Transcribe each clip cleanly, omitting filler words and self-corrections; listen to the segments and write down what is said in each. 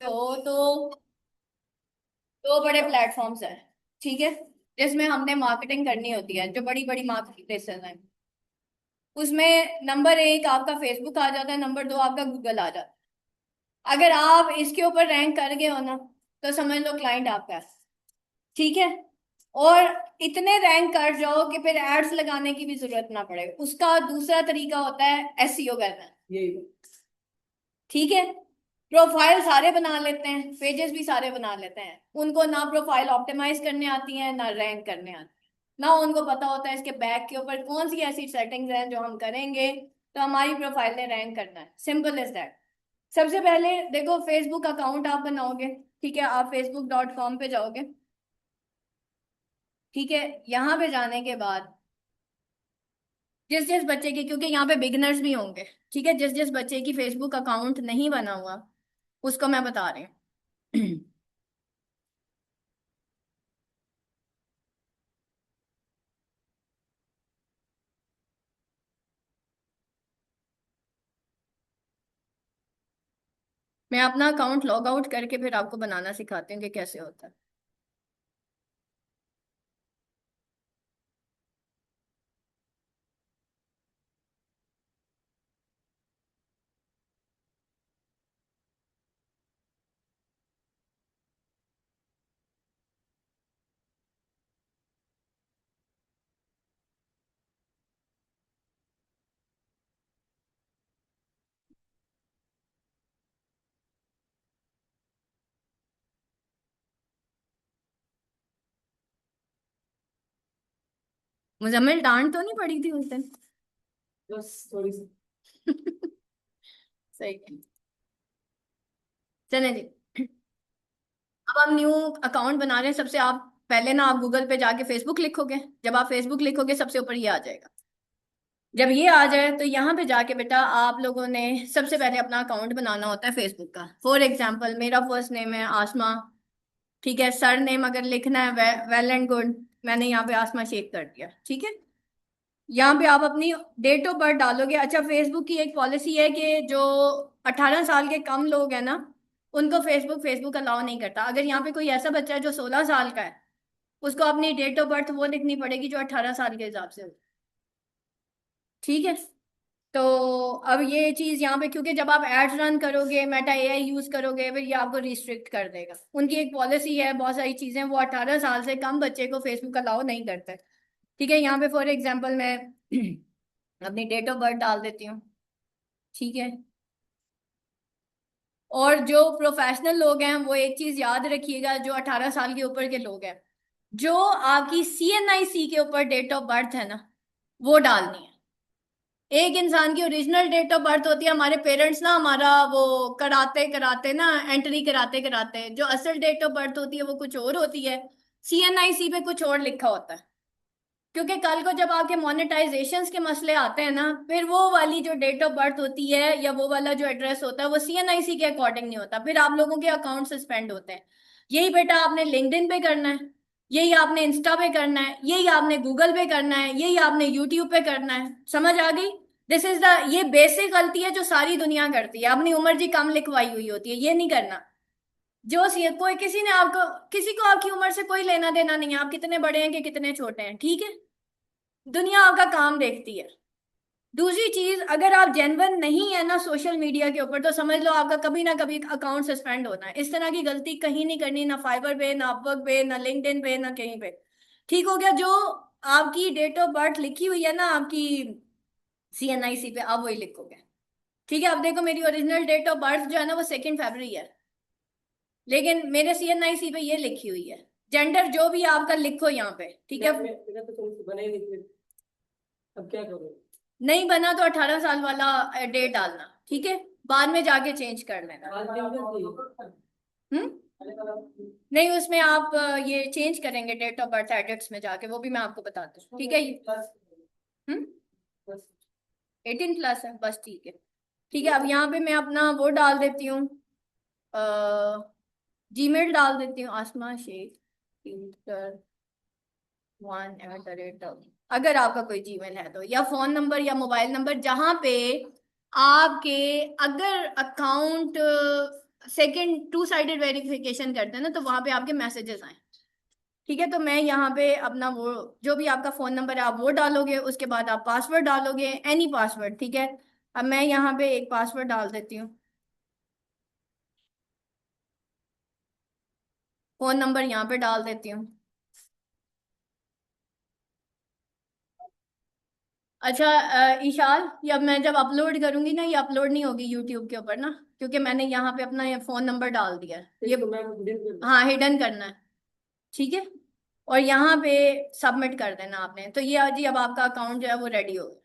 हो तो दो बड़े प्लेटफॉर्म्स हैं, ठीक है, जिसमें हमने मार्केटिंग करनी होती है, जो बड़ी बड़ी मार्केट प्लेसेस हैं। उसमें नंबर एक आपका फेसबुक आ जाता है, नंबर दो आपका गूगल आ जाता है। अगर आप इसके ऊपर रैंक कर गए हो ना, तो समझ लो क्लाइंट आपका है, ठीक है। और इतने रैंक कर जाओ कि फिर एड्स लगाने की भी जरूरत ना पड़े। उसका दूसरा तरीका होता है एसईओ करना, ठीक है। प्रोफाइल सारे बना लेते हैं, पेजेस भी सारे बना लेते हैं, उनको ना प्रोफाइल ऑप्टिमाइज करने आती है ना रैंक करने आती है, ना उनको पता होता है इसके बैक के ऊपर कौन सी ऐसी सेटिंग्स हैं जो हम करेंगे तो हमारी प्रोफाइल ने रैंक करना है। Simple is that. सबसे पहले देखो, फेसबुक अकाउंट आप बनाओगे, ठीक है, आप facebook.com पे जाओगे, ठीक है। यहाँ पे जाने के बाद जिस जिस बच्चे की, क्योंकि यहाँ पे बिगनर्स भी होंगे, ठीक है, जिस जिस बच्चे की फेसबुक अकाउंट नहीं बना हुआ उसको मैं बता रही हूँ। मैं अपना अकाउंट लॉग आउट करके फिर आपको बनाना सिखाती हूँ कि कैसे होता है। मुजम्मिल, डांट तो नहीं पड़ी थी उस दिन? बस थोड़ी सी। सही है। चले जी। अब हम न्यू अकाउंट बना रहे हैं। सबसे आप पहले ना, आप गूगल पे जाके फेसबुक लिखोगे। जब आप फेसबुक लिखोगे सबसे ऊपर ये आ जाएगा। जब ये आ जाए तो यहाँ पे जाके बेटा आप लोगों ने सबसे पहले अपना अकाउंट बनाना होता है फेसबुक का। फॉर एग्जाम्पल मेरा फर्स्ट नेम है आसमा, ठीक है। सर नेम अगर लिखना है वेल एंड गुड, मैंने यहाँ पे आसमा शेख कर दिया, ठीक है। यहाँ पे आप अपनी डेट ऑफ बर्थ डालोगे। अच्छा, फेसबुक की एक पॉलिसी है कि जो 18 साल के कम लोग हैं ना, उनको फेसबुक फेसबुक अलाउ नहीं करता। अगर यहाँ पे कोई ऐसा बच्चा है जो 16 साल का है, उसको अपनी डेट ऑफ बर्थ वो लिखनी पड़ेगी जो 18 साल के हिसाब से हो, ठीक है। तो अब ये चीज यहाँ पे, क्योंकि जब आप एड्स रन करोगे, मेटा एआई यूज करोगे, फिर ये आपको रिस्ट्रिक्ट कर देगा। उनकी एक पॉलिसी है, बहुत सारी चीजें वो 18 साल से कम बच्चे को फेसबुक अलाउ नहीं करते, ठीक है। यहाँ पे फॉर एग्जाम्पल मैं अपनी डेट ऑफ बर्थ डाल देती हूँ, ठीक है। और जो प्रोफेशनल लोग हैं वो एक चीज याद रखिएगा, जो 18 साल के ऊपर के लोग हैं, जो आपकी सीएनआईसी के ऊपर डेट ऑफ बर्थ है ना, वो डालनी है। एक इंसान की ओरिजिनल डेट ऑफ बर्थ होती है, हमारे पेरेंट्स ना हमारा वो कराते कराते ना, एंट्री कराते कराते जो असल डेट ऑफ बर्थ होती है वो कुछ और होती है, सीएनआईसी पे कुछ और लिखा होता है। क्योंकि कल को जब आपके मोनेटाइजेशंस के मसले आते हैं ना, फिर वो वाली जो डेट ऑफ बर्थ होती है या वो वाला जो एड्रेस होता है वो सीएनआईसी के अकॉर्डिंग नहीं होता, फिर आप लोगों के अकाउंट सस्पेंड होते हैं। यही बेटा आपने लिंक्डइन पे करना है, यही आपने इंस्टा पे करना है, यही आपने गूगल पे करना है, यही आपने यूट्यूब पे करना है। समझ आ गई? दिस इज द, ये बेसिक गलती है जो सारी दुनिया करती है। अपनी उम्र जी कम लिखवाई हुई होती है, ये नहीं करना। जो सी कोई किसी ने आपको, किसी को आपकी उम्र से कोई लेना देना नहीं है, आप कितने बड़े हैं कि कितने छोटे हैं, ठीक है। दुनिया आपका काम देखती है। दूसरी चीज, अगर आप जेन्युइन नहीं है ना सोशल मीडिया के ऊपर, तो समझ लो आपका कभी ना कभी अकाउंट सस्पेंड होना है। इस तरह की गलती कहीं नहीं करनी, ना फाइबर पे, ना अपवर्क पे, ना लिंक्डइन पे, ना कहीं पे। ठीक हो गया? जो आपकी डेट ऑफ बर्थ लिखी हुई है ना आपकी सीएनआईसी पे, आप वही लिखोगे, ठीक है। अब देखो मेरी ओरिजिनल डेट ऑफ बर्थ जो है ना वो 2 फरवरी है, लेकिन मेरे सीएनआईसी पे ये लिखी हुई है। जेंडर जो भी आपका लिखो यहाँ पे, ठीक है। अब क्या करूं? नहीं बना तो 18 साल वाला डेट डालना, ठीक है। बाद में जाके चेंज कर लेना। हम्म। नहीं, उसमें आप ये चेंज करेंगे डेट ऑफ बर्थ एडिट्स में जाके, वो भी मैं आपको बताती हूँ, ठीक है। हम्म। 18+ है बस, ठीक है। ठीक है, अब यहाँ पे मैं अपना वो डाल देती हूँ, जीमेल डाल देती हूँ, आसमा शेख 1@, अगर आपका कोई जीमेल है तो, या फोन नंबर या मोबाइल नंबर जहां पे आपके, अगर account second two sided verification करते हैं ना, तो वहां पे आपके मैसेजेस आए। ठीक है, तो मैं यहाँ पे अपना वो, जो भी आपका फोन नंबर है आप वो डालोगे, उसके बाद आप पासवर्ड डालोगे, एनी पासवर्ड। ठीक है, अब मैं यहाँ पे एक पासवर्ड डाल देती हूँ, फोन नंबर यहाँ पे डाल देती हूँ। अच्छा ईशान, ये अब मैं जब अपलोड करूंगी ना, ये अपलोड नहीं होगी यूट्यूब के ऊपर ना, क्योंकि मैंने यहाँ पे अपना ये फोन नंबर डाल दिया है ये। तो मैम हाँ, हिडन करना है। ठीक है, और यहाँ पे सबमिट कर देना आपने, तो ये जी अब आपका अकाउंट जो है वो रेडी हो गया।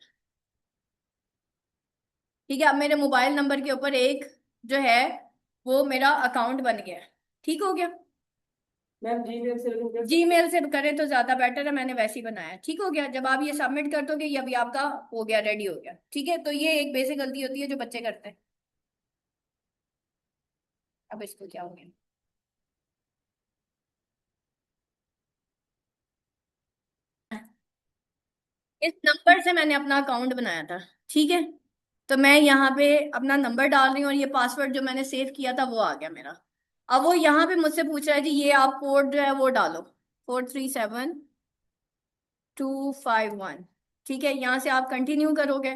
ठीक है, अब मेरे मोबाइल नंबर के ऊपर एक जो है वो मेरा अकाउंट बन गया है। ठीक हो गया। मैम जीमेल से करें तो ज्यादा बेटर है, मैंने वैसे ही बनाया है। ठीक हो गया, जब आप ये सबमिट कर दोगे ये अभी आपका हो गया, रेडी हो गया। ठीक है, तो ये एक बेसिक गलती होती है जो बच्चे करते हैं। अब इसको क्या हो गया? इस नंबर से मैंने अपना अकाउंट बनाया था। ठीक है, तो मैं यहाँ पे अपना नंबर डाल रही हूँ और ये पासवर्ड जो मैंने सेव किया था वो आ गया मेरा। अब वो यहाँ पे मुझसे पूछ रहा है जी ये आप कोड जो है वो डालो, 437251। ठीक है, यहाँ से आप कंटिन्यू करोगे,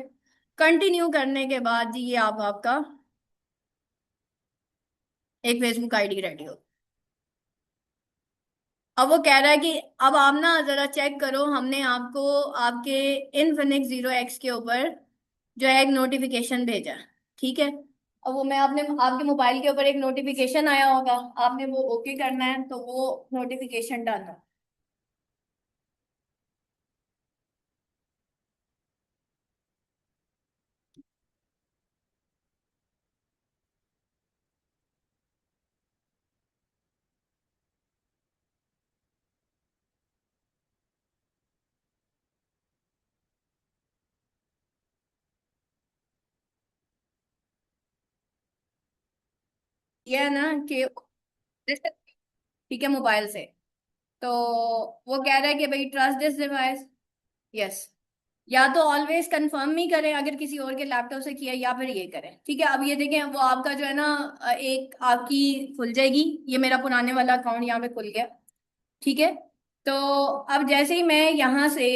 कंटिन्यू करने के बाद जी ये आप आपका एक फेसबुक आईडी रेडी हो। अब वो कह रहा है कि अब आप ना जरा चेक करो, हमने आपको आपके इनफिनिक्स 0x के ऊपर जो है एक नोटिफिकेशन भेजा है। ठीक है, अब वो मैं आपने आपके मोबाइल के ऊपर एक नोटिफिकेशन आया होगा, आपने वो ओके करना है, तो वो नोटिफिकेशन डालना। ये है ना कि ठीक है मोबाइल से, तो वो कह रहा है कि भाई ट्रस्ट दिस डिवाइस, यस, या तो ऑलवेज कंफर्म ही करें अगर किसी और के लैपटॉप से किया, या फिर ये करें। ठीक है, अब ये देखें वो आपका जो है ना एक आपकी खुल जाएगी, ये मेरा पुराने वाला अकाउंट यहाँ पे खुल गया। ठीक है, तो अब जैसे ही मैं यहाँ से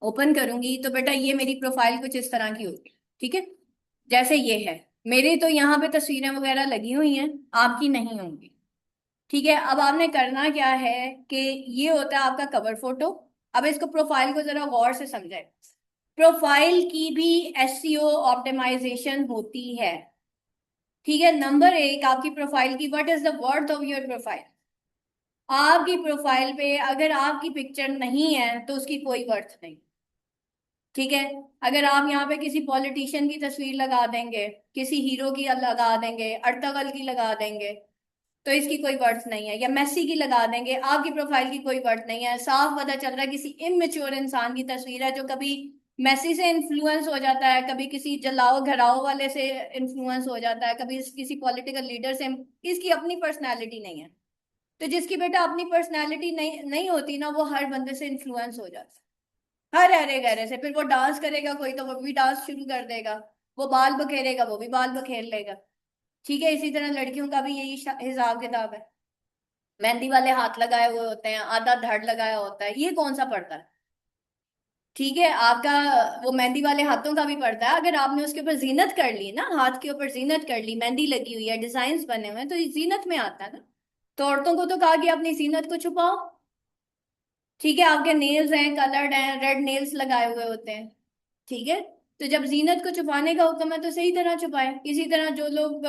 ओपन करूंगी तो बेटा ये मेरी प्रोफाइल कुछ इस तरह की होगी। ठीक है, जैसे ये है, मेरे तो यहाँ पे तस्वीरें वगैरह लगी हुई हैं, आपकी नहीं होंगी। ठीक है, अब आपने करना क्या है कि ये होता है आपका कवर फोटो। अब इसको प्रोफाइल को जरा गौर से समझे, प्रोफाइल की भी एसईओ ऑप्टिमाइजेशन होती है। ठीक है, नंबर एक आपकी प्रोफाइल की, what is the worth of your profile. आपकी प्रोफाइल पे अगर आपकी पिक्चर नहीं है तो उसकी कोई वर्थ नहीं। ठीक है, अगर आप यहाँ पे किसी पॉलिटिशियन की तस्वीर लगा देंगे, किसी हीरो की लगा देंगे, अर्तगल की लगा देंगे, तो इसकी कोई वर्थ नहीं है, या मेसी की लगा देंगे, आपकी प्रोफाइल की कोई वर्थ नहीं है। साफ पता चल रहा है किसी इमेच्योर इंसान की तस्वीर है जो कभी मेसी से इन्फ्लुएंस हो जाता है, कभी किसी जलाओ घराओ वाले से इन्फ्लुएंस हो जाता है, कभी किसी पॉलिटिकल लीडर से। इसकी अपनी पर्सनैलिटी नहीं है। तो जिसकी बेटा अपनी पर्सनैलिटी नहीं नहीं होती ना, वो हर बंदे से इन्फ्लुएंस हो जाता है, हर अरे गहरे से। फिर वो डांस करेगा कोई तो वो भी डांस शुरू कर देगा, वो बाल बखेरेगा वो भी बाल बखेर लेगा। ठीक है, इसी तरह लड़कियों का भी यही हिसाब किताब है, मेहंदी वाले हाथ लगाए हुए होते हैं, आधा धड़ लगाया होता है, ये कौन सा पड़ता है? ठीक है, आपका वो मेहंदी वाले हाथों का भी पड़ता है, अगर आपने उसके ऊपर जीनत कर ली ना, हाथ के ऊपर जीनत कर ली, मेहंदी लगी हुई है, डिजाइन बने हुए हैं, तो ये जीनत में आता है ना। तो औरतों को तो कहा कि अपनी जीनत को छुपाओ। ठीक है, आपके नेल्स हैं, कलर्ड हैं, रेड नेल्स लगाए हुए होते हैं। ठीक है, तो जब जीनत को छुपाने का हुक्म है तो सही तरह छुपाए। इसी तरह जो लोग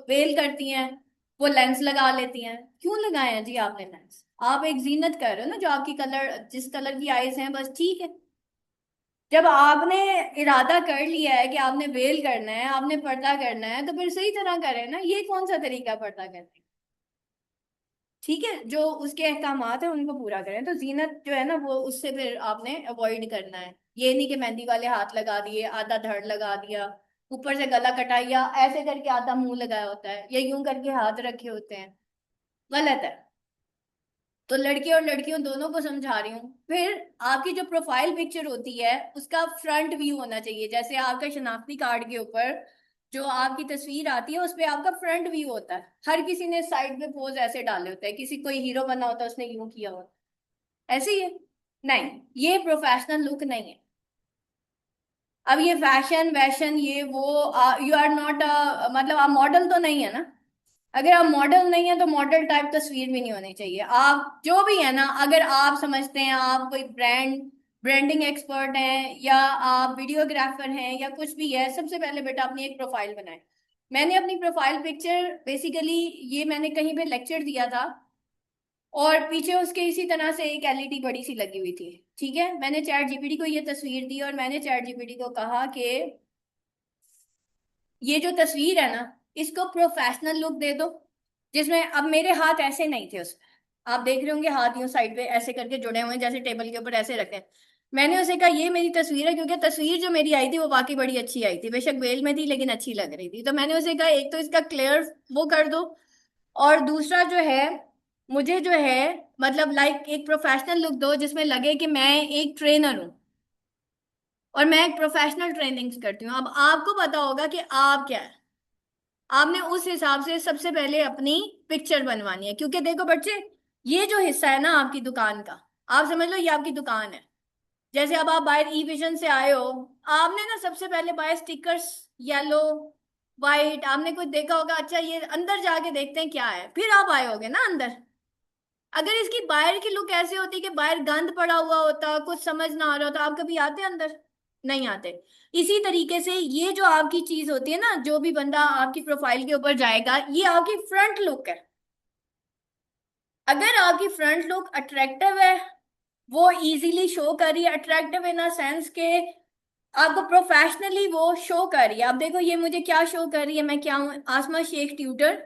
वेल करती हैं वो लेंस लगा लेती हैं। क्यों लगाए हैं जी आपने लेंस? आप एक जीनत कर रहे हो ना, जो आपकी कलर जिस कलर की आईज हैं बस, ठीक है। जब आपने इरादा कर लिया है कि आपने वेल करना है, आपने पर्दा करना है, तो फिर सही तरह करें ना। ये कौन सा तरीका है पर्दा करने का? ठीक है, जो उसके अहकामात है उनको पूरा करें। तो जीनत जो है ना वो उससे फिर आपने अवॉइड करना है। ये नहीं कि मेहंदी वाले हाथ लगा दिए, आधा धड़ लगा दिया, ऊपर से गला कटाइया, ऐसे करके आधा मुंह लगाया होता है, या यूं करके हाथ रखे होते हैं, गलत है। तो लड़के और लड़कियों दोनों को समझा रही हूँ। फिर आपकी जो प्रोफाइल पिक्चर होती है उसका फ्रंट व्यू होना चाहिए, जैसे आपका शनाख्ती कार्ड के ऊपर जो आपकी तस्वीर आती है उस पे आपका फ्रंट व्यू होता है, हर किसी ने साइड में पोज ऐसे डाले होते हैं, किसी कोई हीरो बना होता है उसने यूं किया होता है, ऐसे ही है। नहीं, ये प्रोफेशनल लुक नहीं है। अब ये फैशन वैशन ये वो, यू आर नॉट मतलब आप मॉडल तो नहीं है ना। अगर आप मॉडल नहीं है तो मॉडल टाइप तस्वीर भी नहीं होनी चाहिए। आप जो भी है ना, अगर आप समझते हैं आप कोई ब्रांडिंग एक्सपर्ट हैं, या आप वीडियोग्राफर हैं, या कुछ भी है, सबसे पहले बेटा अपनी एक प्रोफाइल बनाए। मैंने अपनी प्रोफाइल पिक्चर बेसिकली, ये मैंने कहीं पे लेक्चर दिया था, और पीछे उसके इसी तरह से एक एलईडी बड़ी सी लगी हुई थी। ठीक है, मैंने चैट जीपीटी को ये तस्वीर दी और मैंने चैट जीपीटी को कहा कि ये जो तस्वीर है ना, इसको प्रोफेशनल लुक दे दो। जिसमें अब मेरे हाथ ऐसे नहीं थे उसमें, आप देख रहे होंगे हाथ यूं साइड पे ऐसे करके जुड़े हुए हैं, जैसे टेबल के ऊपर ऐसे रखे हैं। मैंने उसे कहा ये मेरी तस्वीर है, क्योंकि तस्वीर जो मेरी आई थी वो वाकई बड़ी अच्छी आई थी, बेशक वेल में थी लेकिन अच्छी लग रही थी। तो मैंने उसे कहा एक तो इसका क्लियर वो कर दो, और दूसरा जो है, मुझे जो है मतलब लाइक एक प्रोफेशनल लुक दो जिसमें लगे कि मैं एक ट्रेनर हूँ, और मैं एक प्रोफेशनल ट्रेनिंग करती हूँ। अब आपको पता होगा कि आप क्या है, आपने उस हिसाब से सबसे पहले अपनी पिक्चर बनवानी है। क्योंकि देखो बच्चे, ये जो हिस्सा है ना आपकी दुकान का, आप समझ लो ये आपकी दुकान है। जैसे अब आप बाहर ई विजन से आए हो, आपने ना सबसे पहले बाहर स्टिकर्स, येलो, वाइट, आपने कुछ देखा होगा, अच्छा ये अंदर जाके देखते हैं क्या है, फिर आप आए होगे ना अंदर। अगर इसकी बाहर की लुक ऐसी होती कि बाहर गंद पड़ा हुआ होता, कुछ समझ ना आ रहा होता, आप कभी आते अंदर? नहीं आते। इसी तरीके से ये जो आपकी चीज होती है ना, जो भी बंदा आपकी प्रोफाइल के ऊपर जाएगा, ये आपकी फ्रंट लुक है। अगर आपकी फ्रंट लुक अट्रैक्टिव है, वो इजीली शो कर रही है, अट्रैक्टिव इन अ सेंस के आपको प्रोफेशनली वो शो कर रही है। आप देखो ये मुझे क्या शो कर रही है, मैं क्या हूँ, Aasma Shaikh tutor,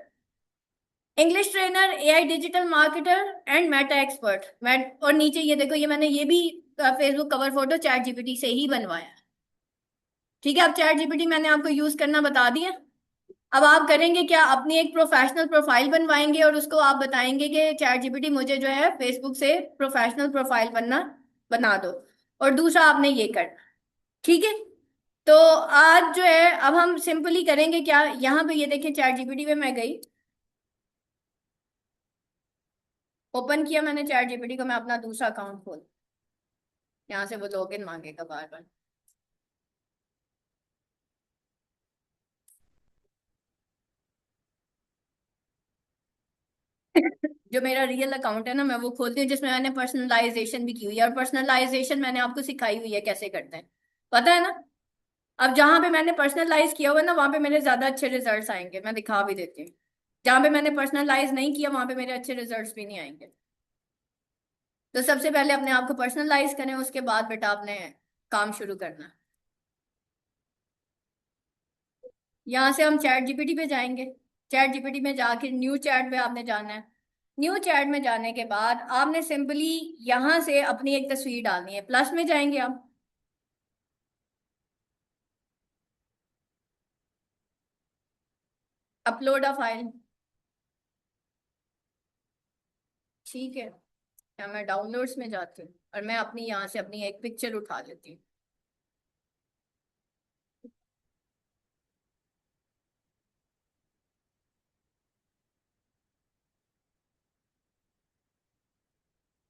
English trainer, AI digital marketer and Meta expert. मैं, और नीचे ये देखो, ये मैंने ये भी Facebook cover photo ChatGPT से ही बनवाया है। ठीक है, अब चैट जीपीटी मैंने आपको यूज करना बता दिया। अब आप करेंगे क्या, अपनी एक प्रोफेशनल प्रोफाइल बनवाएंगे और उसको आप बताएंगे कि चैट जीपीटी मुझे जो है फेसबुक से प्रोफेशनल प्रोफाइल बना दो। और दूसरा आपने ये करना। ठीक है, तो आज जो है अब हम सिंपली करेंगे क्या, यहाँ पे ये देखिए चैट जीपीटी पे मैं गई, ओपन किया मैंने चैट जीपीटी को, मैं अपना दूसरा अकाउंट खोल, यहाँ से वो लॉगिन मांगेगा बार बार। जो मेरा रियल अकाउंट है ना, मैं वो खोलती हूँ, जिसमें मैंने पर्सनलाइजेशन भी की हुई है, और पर्सनलाइजेशन मैंने आपको सिखाई हुई है कैसे करते हैं, पता है ना। अब जहां पे मैंने पर्सनलाइज किया हुआ है ना, वहां पे मेरे ज्यादा अच्छे रिजल्ट्स आएंगे, मैं दिखा भी देती हूँ। जहां पे मैंने पर्सनलाइज नहीं किया वहां पे मेरे अच्छे रिजल्ट्स भी नहीं आएंगे। तो सबसे पहले अपने आप को पर्सनलाइज करें, उसके बाद बेटा आपने काम शुरू करना। यहाँ से हम चैट जीपीटी पे जाएंगे। चैट जीपीटी में जाके न्यू चैट पे आपने जाना है। न्यू चैट में जाने के बाद आपने सिंपली यहाँ से अपनी एक तस्वीर डालनी है, प्लस में जाएंगे आप, अपलोड अ फाइल। ठीक है, या मैं डाउनलोड्स में जाती हूँ और मैं अपनी यहाँ से अपनी एक पिक्चर उठा लेती हूँ।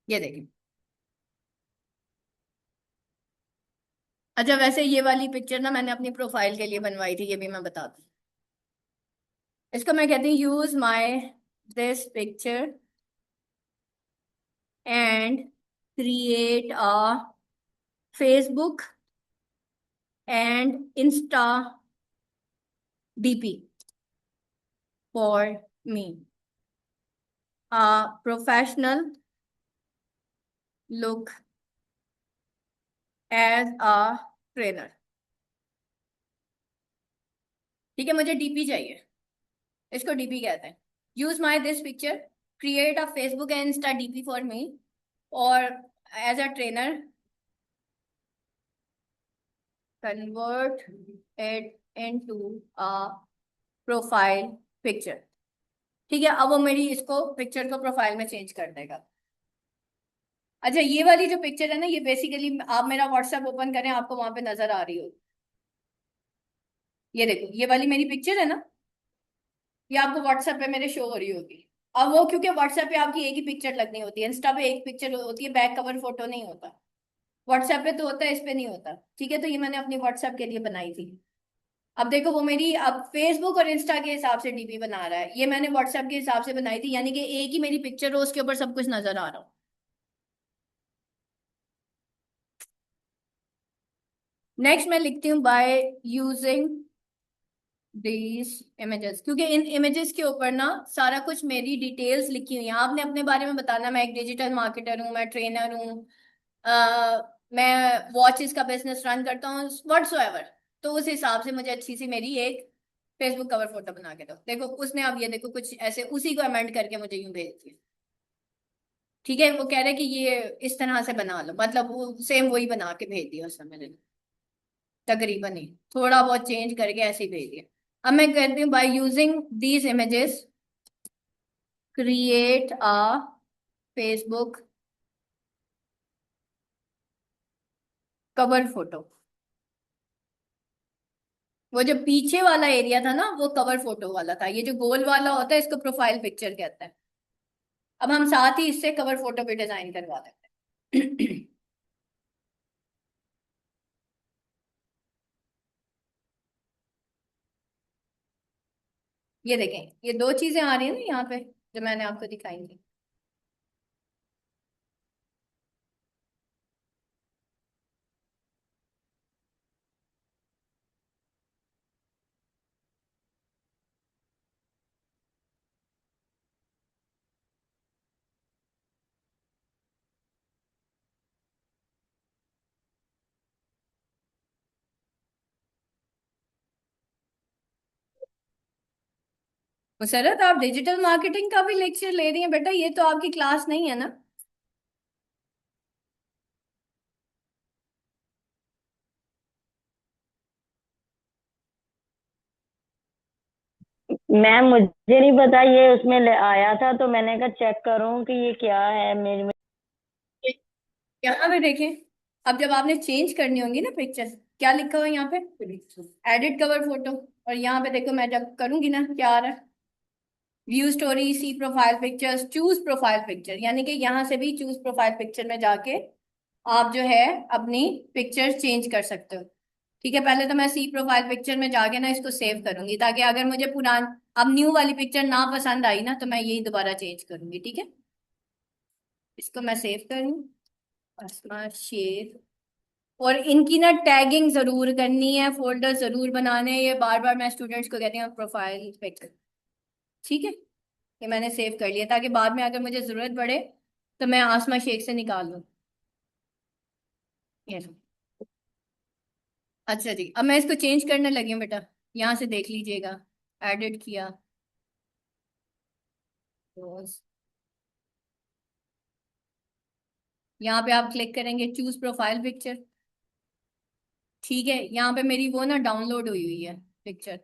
ये देखिए। अच्छा, वैसे ये वाली पिक्चर ना मैंने अपनी प्रोफाइल के लिए बनवाई थी, ये भी मैं बता दूँ। इसको मैं कहती हूँ use my this picture and create a Facebook and Insta DP for me, a professional look as a trainer. ठीक है, मुझे डीपी चाहिए, इसको डीपी कहते हैं। Use my this picture, create a Facebook and Insta DP for me, और as a trainer convert it into a profile picture. ठीक है, अब वो मेरी इसको पिक्चर को प्रोफाइल में चेंज कर देगा। अच्छा, ये वाली जो पिक्चर है ना, ये बेसिकली आप मेरा व्हाट्सएप ओपन करें, आपको वहां पे नजर आ रही हो। ये देखो, ये वाली मेरी पिक्चर है ना, ये आपको व्हाट्सएप पे मेरे शो हो रही होगी। अब वो क्योंकि व्हाट्सएप पे आपकी एक ही पिक्चर लगनी होती है, इंस्टा पे एक पिक्चर होती है, बैक कवर फोटो नहीं होता। व्हाट्सएप पे तो होता है, इस पे नहीं होता। ठीक है, तो ये मैंने अपनी व्हाट्सएप के लिए बनाई थी। अब देखो, वो मेरी अब फेसबुक और इंस्टा के हिसाब से डीपी बना रहा है, ये मैंने व्हाट्सएप के हिसाब से बनाई थी, यानी कि एक ही मेरी पिक्चर हो, उसके ऊपर सब कुछ नजर आ रहा हो। नेक्स्ट मैं लिखती हूँ बाय यूजिंग दीज इमेजेस, क्योंकि इन इमेजेस के ऊपर ना सारा कुछ मेरी डिटेल्स लिखी हुई है। आपने अपने बारे में बताना, मैं एक डिजिटल मार्केटर हूँ, मैं ट्रेनर हूँ, मैं वॉचेस का बिजनेस रन करता हूँ, व्हाट्सोएवर। तो उस हिसाब से मुझे अच्छी सी मेरी एक फेसबुक कवर फोटो बना के दो। देखो उसने, अब ये देखो कुछ ऐसे उसी को अमेंड करके मुझे यूं भेज दिया। ठीक है, वो कह रहे कि ये इस तरह से बना लो, मतलब वो सेम वही बना के भेज दिया उसने मैंने, तकरीबन ही थोड़ा बहुत चेंज करके ऐसे ही भेज दिया। अब मैं कहती हूँ by using these images create a Facebook cover photo. वो जो पीछे वाला एरिया था ना, वो कवर फोटो वाला था, ये जो गोल वाला होता है इसको प्रोफाइल पिक्चर कहता है। अब हम साथ ही इससे कवर फोटो भी डिजाइन करवा देते हैं। ये देखें, ये दो चीजें आ रही है ना यहाँ पे, जो मैंने आपको दिखाई थी। मुसरत, आप डिजिटल मार्केटिंग का भी लेक्चर ले रही हैं बेटा, ये तो आपकी क्लास नहीं है ना। मैम मुझे नहीं पता, ये उसमें आया था तो मैंने कहा चेक करूं कि ये क्या है मेरे में। यहाँ पे देखें, अब जब आपने चेंज करनी होंगी ना पिक्चर, क्या लिखा हुआ है यहाँ पे, एडिट कवर फोटो। और यहाँ पे देखो, मैं जब करूंगी ना, क्या आ रहा है, view story, see profile pictures, choose profile picture, यानी कि यहाँ से भी चूज प्रोफाइल पिक्चर में जाके आप जो है अपनी पिक्चर चेंज कर सकते हो। ठीक है, पहले तो मैं सी प्रोफाइल पिक्चर में जाके ना इसको सेव करूंगी, ताकि अगर मुझे पुरान अब न्यू वाली पिक्चर ना पसंद आई ना, तो मैं यही दोबारा चेंज करूंगी। ठीक है, इसको मैं सेव करूँ, अस्मा शेर। और इनकी ना टैगिंग जरूर करनी है, फोल्डर जरूर बनाने हैं, ये बार बार मैं स्टूडेंट्स को कहती हूँ प्रोफाइल पिक। ठीक है, ये मैंने सेव कर लिया, ताकि बाद में अगर मुझे जरूरत पड़े तो मैं आसमा शेख से निकाल लूँ। ये लो। अच्छा जी, अब मैं इसको चेंज करने लगी हूँ बेटा, यहाँ से देख लीजिएगा। एडिट किया, रोज, यहाँ पे आप क्लिक करेंगे चूज प्रोफाइल पिक्चर। ठीक है, यहाँ पे मेरी वो ना डाउनलोड हुई हुई है पिक्चर।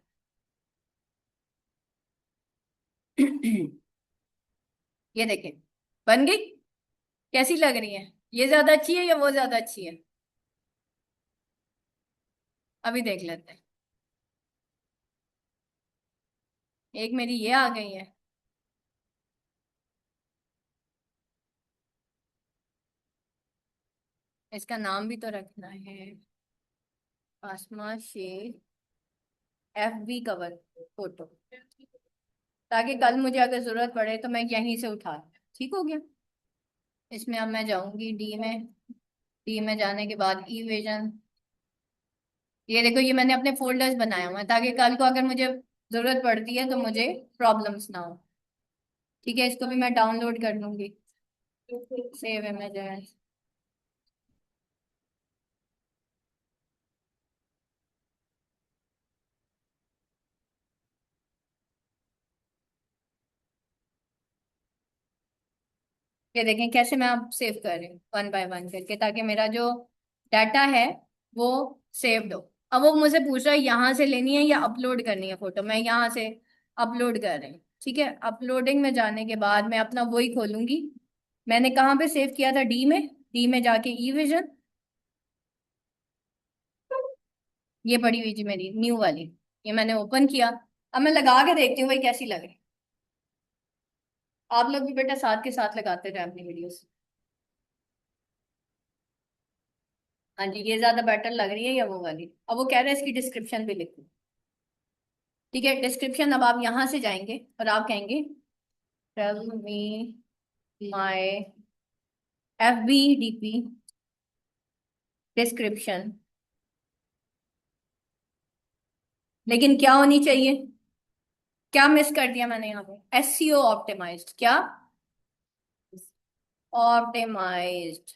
ये देखें, बन गई। कैसी लग रही है, ये ज्यादा अच्छी है या वो ज्यादा अच्छी है? अभी देख लेते हैं। एक मेरी ये आ गई है। इसका नाम भी तो रखना है, आसमा शेख FB कवर फोटो, ताकि कल मुझे अगर जरूरत पड़े तो मैं यहीं से उठा लूं। ठीक हो गया। इसमें अब मैं जाऊंगी डी में, डी में जाने के बाद ई विजन। ये देखो, ये मैंने अपने फोल्डर्स बनाए हुए हैं, ताकि कल को अगर मुझे जरूरत पड़ती है तो मुझे प्रॉब्लम्स ना हो। ठीक है, इसको भी मैं डाउनलोड कर लूंगी, सेव इमेजेस। ये देखें कैसे मैं अब सेव कर रही हूँ वन बाय वन करके, ताकि मेरा जो डाटा है वो सेव्ड हो। अब वो मुझे पूछ रहा है यहाँ से लेनी है या अपलोड करनी है फोटो, मैं यहाँ से अपलोड कर रही हूँ। ठीक है, अपलोडिंग में जाने के बाद मैं अपना वही खोलूंगी। मैंने कहाँ पे सेव किया था, डी में, डी में जाके ई विजन, ये पड़ी हुई थी मेरी न्यू वाली, ये मैंने ओपन किया। अब मैं लगा के देखती हूँ भाई कैसी लग रही। आप लोग भी बेटा साथ के साथ लगाते रहे अपनी वीडियोस। हाँ जी, ये ज्यादा बेटर लग रही है या वो वाली? अब वो कह रहे हैं इसकी डिस्क्रिप्शन भी लिखो। ठीक है, डिस्क्रिप्शन अब आप यहाँ से जाएंगे और आप कहेंगे tell me my FB DP description. लेकिन क्या होनी चाहिए? क्या मिस कर दिया मैंने यहाँ पे? SEO optimized. क्या? ऑप्टिमाइज्ड।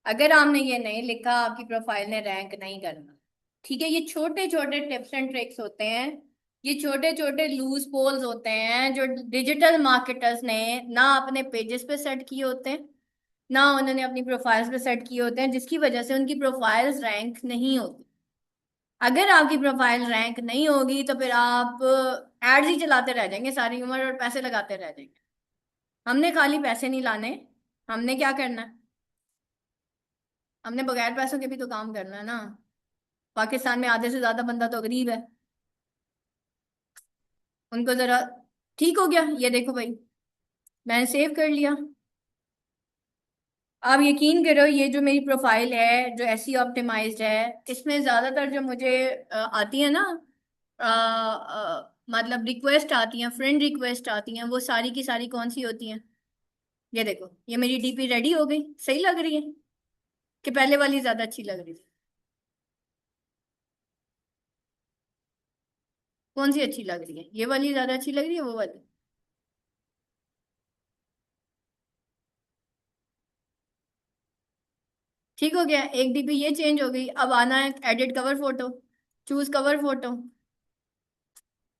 अगर आपने ये नहीं लिखा आपकी प्रोफाइल ने रैंक नहीं करना। ठीक है, ये छोटे छोटे टिप्स एंड ट्रिक्स होते हैं। ये छोटे छोटे लूज पोल्स होते हैं जो डिजिटल मार्केटर्स ने ना अपने पेजेस पे सेट किए होते हैं, ना उन्होंने अपनी प्रोफाइल्स पे सेट किए होते हैं, जिसकी वजह से उनकी प्रोफाइल्स रैंक नहीं होती। अगर आपकी प्रोफाइल रैंक नहीं होगी तो फिर आप एड्स ही चलाते रह जाएंगे सारी उम्र और पैसे लगाते रह जाएंगे। हमने खाली पैसे नहीं लाने। हमने क्या करना है? हमने बगैर पैसों के भी तो काम करना है ना। पाकिस्तान में आधे से ज्यादा बंदा तो गरीब है। उनको जरा ठीक हो गया। ये देखो भाई, मैंने सेव कर लिया। आप यकीन करो ये जो मेरी प्रोफाइल है जो ऐसी ऑप्टिमाइज्ड है, इसमें ज्यादातर जो मुझे आती है ना, मतलब रिक्वेस्ट आती हैं, फ्रेंड रिक्वेस्ट आती हैं, वो सारी की सारी कौन सी होती हैं? ये देखो, ये मेरी DP रेडी हो गई। सही लग रही है कि पहले वाली ज्यादा अच्छी लग रही थी? कौन सी अच्छी लग रही है? ये वाली ज्यादा अच्छी लग रही है वो वाली? ठीक हो गया, एक DP ये चेंज हो गई। अब आना है edit cover photo, choose cover photo.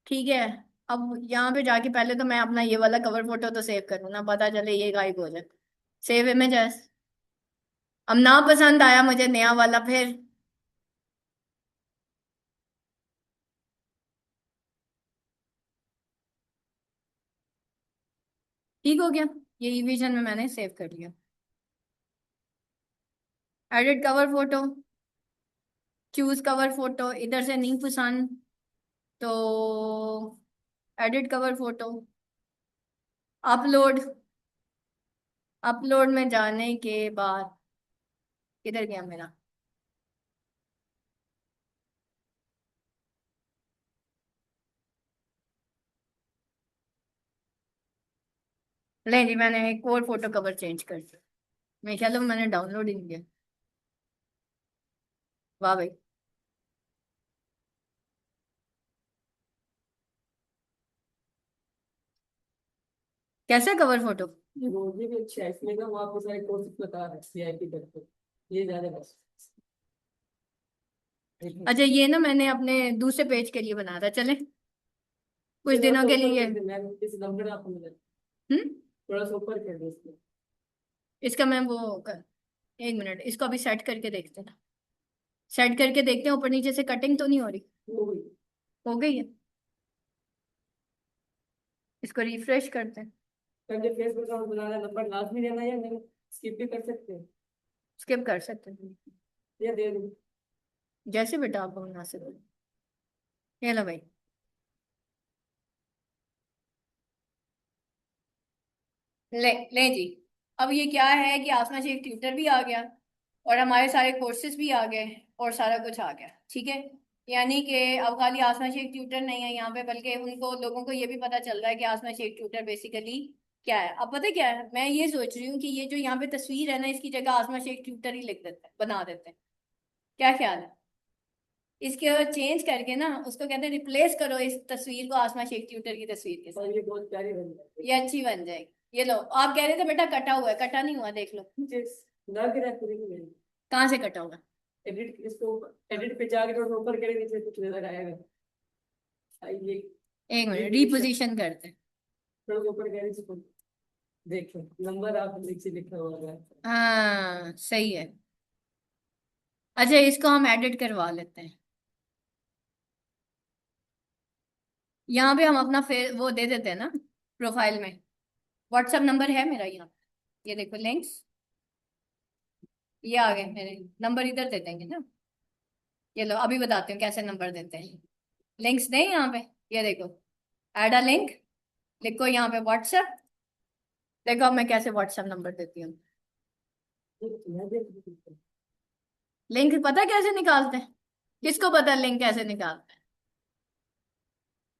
ठीक है, अब यहाँ पे जाके पहले तो मैं अपना ये वाला कवर फोटो तो सेव करूँ ना, पता चले ये गायब हो जाए। Save images. अब ना पसंद आया मुझे नया वाला फिर। ठीक हो गया, ये विजन में मैंने सेव कर लिया। Edit cover photo, choose cover photo, इधर से नहीं पसंद तो edit cover photo, upload. Upload में जाने के बाद किधर गया मेरा? नहीं जी, मैंने एक और फोटो कवर चेंज कर दिया। मेरे ख्याल में मैंने डाउनलोड ही नहीं किया। वाह भाई। कैसे कवर फोटो? ये भी अच्छा है इसमें ना, वो आपको सारे कोर्सेज बता रहे हैं CIP करके। ये ज्यादा बेस्ट है। अच्छा, ये ना मैंने अपने दूसरे पेज के लिए बनाया था, चले कुछ थोड़ा दिनों सा के ऊपर लिए। कर दे, मैं इस नंबर आपको मिला। हम्म। थोड़ा सा ऊपर कर दे इसको। इसका मैं वो कर, एक मिनट, इसको अभी सेट करके देखते हैं। सेट करके देखते हैं ऊपर नीचे से कटिंग तो नहीं हो रही। वो भी हो गई है। इसको रिफ्रेश करते हैं। पहले फेसबुक अकाउंट बनाना, नंबर लाजमी देना है या नहीं, स्किप भी कर सकते हैं। स्किप कर सकते हैं। ये दे दूँ? जैसे बेटा आपको मुनासिब हो। ये लो भाई। ले ले जी। अब ये क्या है कि आसमा से एक ट्यूटर भी आ गया और हमारे सारे कोर्सेज भी आ गए और सारा कुछ आ गया। ठीक है, यानी कि अब खाली आसमा शेख ट्यूटर नहीं है यहाँ पे, बल्कि उनको लोगों को ये भी पता चल रहा है कि आसमा शेख ट्यूटर बेसिकली क्या है। अब पता क्या है, मैं ये सोच रही हूँ कि ये जो यहाँ पे तस्वीर है ना, इसकी जगह आसमा शेख ट्यूटर ही लिख देते हैं, बना देते हैं। क्या ख्याल है? इसके चेंज करके ना उसको कहते हैं रिप्लेस करो इस तस्वीर को आसमा शेख ट्यूटर की तस्वीर के और साथ। ये बहुत प्यारी बन जाती ये अच्छी बन जाएगी। ये लो, आप कह रहे थे बेटा कटा हुआ है, कटा नहीं हुआ, देख लो। है। लग रहा है पूरी में। कहाँ से कटा हुआ? एडिट इसको, एडिट पे जाके थोड़ा ऊपर करेंगे तो कुछ नजर आएगा। ये एक मिनट, रिपोजिशन रिपोजिशन करते हैं। थोड़ा सा ऊपर करेंगे इसको। देखो नंबर आप नीचे लिखा हुआ है। हाँ सही है। अच्छा, इसको हम एडिट करवा लेते हैं। यहाँ पे हम अपना वो दे देते हैं ना प्रोफाइल में। व्हाट्सएप नंबर है मेरा यहाँ। ये देखो लिंक्स, ये आ गए मेरे नंबर, इधर दे देंगे ना। ये लो, अभी बताते हैं कैसे नंबर देते हैं। लिंक्स नहीं यहाँ पे, ये देखो, ऐड अ लिंक, लिखो यहाँ पे व्हाट्सएप। देखो अब मैं कैसे व्हाट्सएप नंबर देती हूँ। लिंक पता कैसे निकालते हैं? किसको पता लिंक कैसे निकालते हैं?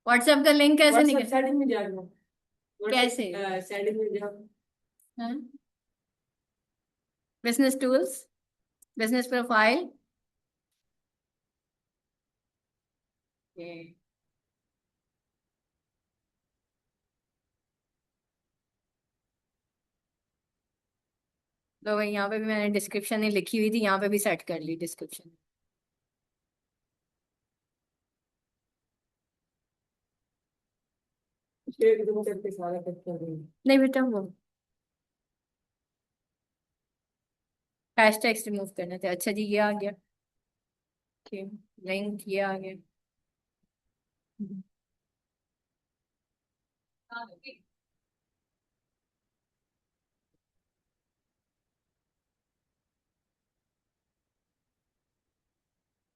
व्हाट्सएप का लिंक कैसे व्हाट्सएप निकल, सेटिंग में जाओ। कैसे? व्हाट्सएप सेटिंग में जाओ। बिजनेस टूल्स, बिजनेस प्रोफाइल, तो भाई यहाँ पे भी मैंने डिस्क्रिप्शन ही लिखी हुई थी, यहाँ पे भी सेट कर ली डिस्क्रिप्शन। एकदम करके सारा कट कर देंगे। नहीं बेटा, वो हैशटैग्स रिमूव करने थे। अच्छा जी, ये आ गया। लिंक ये आ गया।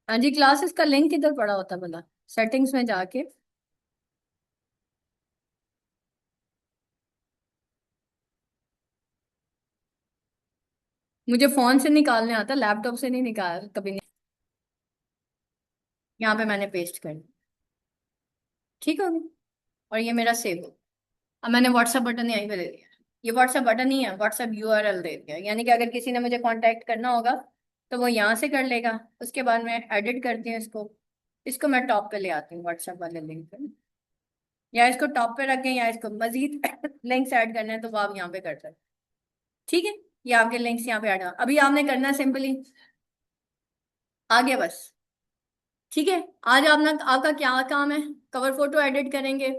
हाँ जी, क्लासेस का लिंक किधर पड़ा होता भला? सेटिंग्स में जाके मुझे फोन से निकालने आता, लैपटॉप से नहीं निकाल कभी नहीं। यहाँ पे मैंने पेस्ट कर दिया, ठीक हो गया। और ये मेरा सेव हो। अब मैंने व्हाट्सएप बटन यहीं पे दे दिया। ये व्हाट्सएप बटन ही है, व्हाट्सएप यूआरएल दे दिया, यानी कि अगर किसी ने मुझे कांटेक्ट करना होगा तो वो यहाँ से कर लेगा। उसके बाद मैं एडिट करती हूँ इसको, इसको मैं टॉप पे ले आती हूँ व्हाट्सएप वाले लिंक पे, या इसको टॉप पे रखें, या इसको मजीद लिंक्स ऐड करना है तो वो आप यहाँ पे कर सकते हैं। ठीक है, ये आपके लिंक्स यहाँ पे ऐड। अभी आपने करना है सिंपली आगे बस। ठीक है, आज आपना आपका क्या काम है? कवर फोटो एडिट करेंगे,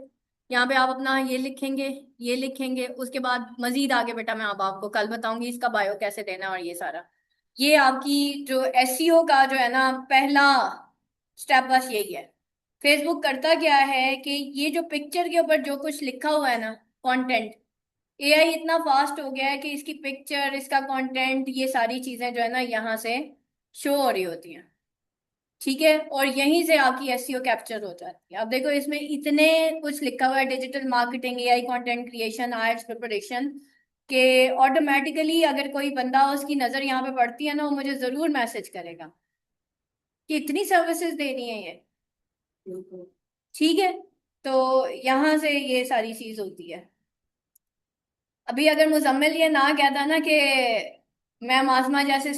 यहाँ पे आप अपना ये लिखेंगे, ये लिखेंगे। उसके बाद मजीद आगे बेटा मैं अब आपको कल बताऊंगी इसका बायो कैसे देना है और ये सारा। ये आपकी जो एसईओ का जो है ना पहला स्टेप, बस यही है। फेसबुक करता क्या है कि ये जो पिक्चर के ऊपर जो कुछ लिखा हुआ है ना, कंटेंट, एआई इतना फास्ट हो गया है कि इसकी पिक्चर, इसका कंटेंट, ये सारी चीजें जो है ना यहाँ से शो हो रही होती हैं। ठीक है, और यहीं से आपकी एसईओ कैप्चर हो जाती है। अब देखो इसमें इतने कुछ लिखा हुआ है, digital marketing, AI content creation, IELTS preparation, के ऑटोमेटिकली अगर कोई बंदा उसकी नजर यहाँ पे पड़ती है ना, वो मुझे जरूर मैसेज करेगा कि इतनी सर्विसेज दे रही है ये। ठीक है, तो यहाँ से ये सारी चीज होती है। अभी अगर मुजम्मिल ये ना कहता ना कि मैम आसमा जैसे